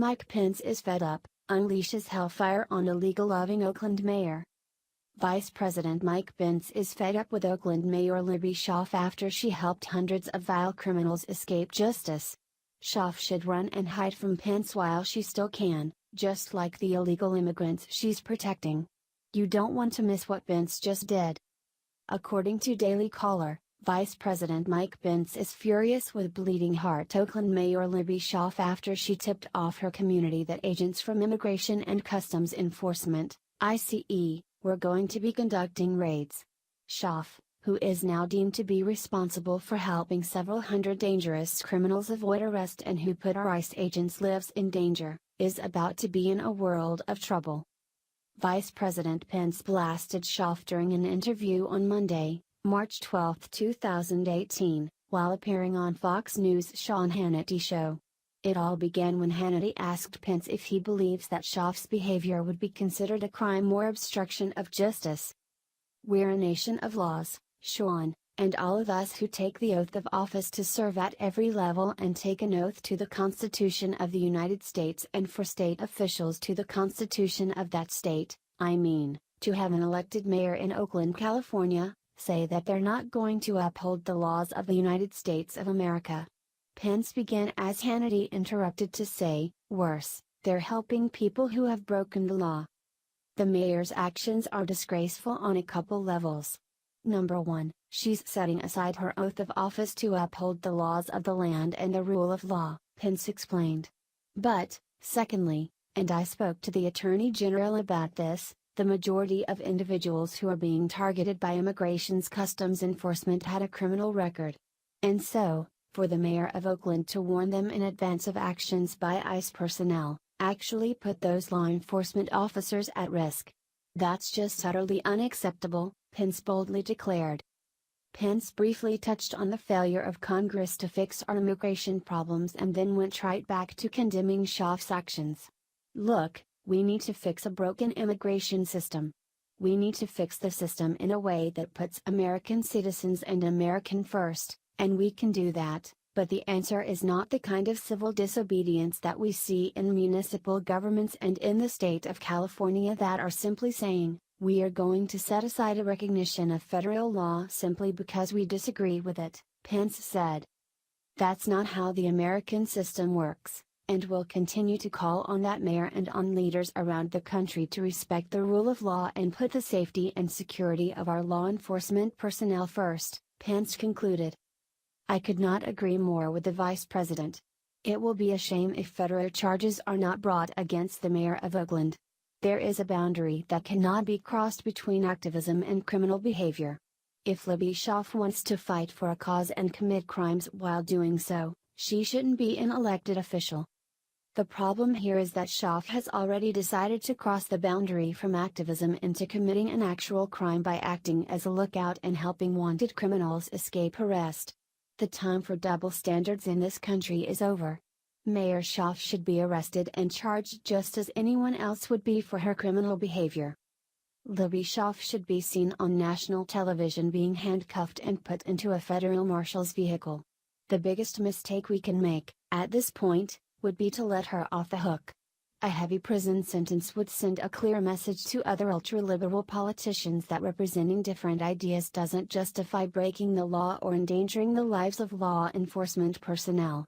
Mike Pence is fed up, unleashes hellfire on illegal-loving Oakland mayor. Vice President Mike Pence is fed up with Oakland Mayor Libby Schaaf after she helped hundreds of vile criminals escape justice. Schaaf should run and hide from Pence while she still can, just like the illegal immigrants she's protecting. You don't want to miss what Pence just did. According to Daily Caller, Vice President Mike Pence is furious with Bleeding Heart Oakland Mayor Libby Schaaf after she tipped off her community that agents from Immigration and Customs Enforcement, ICE, were going to be conducting raids. Schaaf, who is now deemed to be responsible for helping several hundred dangerous criminals avoid arrest and who put our ICE agents' lives in danger, is about to be in a world of trouble. Vice President Pence blasted Schaaf during an interview on Monday, March 12, 2018, while appearing on Fox News' Hannity show. It all began when Hannity asked Pence if he believes that Schaaf's behavior would be considered a crime or obstruction of justice. "We're a nation of laws, Sean, and all of us who take the oath of office to serve at every level and take an oath to the Constitution of the United States and for state officials to the Constitution of that state, I mean, to have an elected mayor in Oakland, California, say that they're not going to uphold the laws of the United States of America." Pence began as Hannity interrupted to say, "Worse, they're helping people who have broken the law." The mayor's actions are disgraceful on a couple levels. Number 1, she's setting aside her oath of office to uphold the laws of the land and the rule of law, Pence explained. But, secondly, and I spoke to the Attorney General about this, the majority of individuals who are being targeted by Immigration's Customs Enforcement had a criminal record. And so, for the mayor of Oakland to warn them in advance of actions by ICE personnel, actually put those law enforcement officers at risk. That's just utterly unacceptable, Pence boldly declared. Pence briefly touched on the failure of Congress to fix our immigration problems and then went right back to condemning Schaaf's actions. "Look, we need to fix a broken immigration system. We need to fix the system in a way that puts American citizens and American first, and we can do that, but the answer is not the kind of civil disobedience that we see in municipal governments and in the state of California that are simply saying, 'We are going to set aside a recognition of federal law simply because we disagree with it,'" Pence said. "That's not how the American system works, and we'll continue to call on that mayor and on leaders around the country to respect the rule of law and put the safety and security of our law enforcement personnel first," Pence concluded. "I could not agree more with the vice president. It will be a shame if federal charges are not brought against the mayor of Oakland. There is a boundary that cannot be crossed between activism and criminal behavior. If Libby Schaaf wants to fight for a cause and commit crimes while doing so, she shouldn't be an elected official. The problem here is that Schaaf has already decided to cross the boundary from activism into committing an actual crime by acting as a lookout and helping wanted criminals escape arrest. The time for double standards in this country is over. Mayor Schaaf should be arrested and charged just as anyone else would be for her criminal behavior. Libby Schaaf should be seen on national television being handcuffed and put into a federal marshal's vehicle. The biggest mistake we can make, at this point, would be to let her off the hook. A heavy prison sentence would send a clear message to other ultra-liberal politicians that representing different ideas doesn't justify breaking the law or endangering the lives of law enforcement personnel.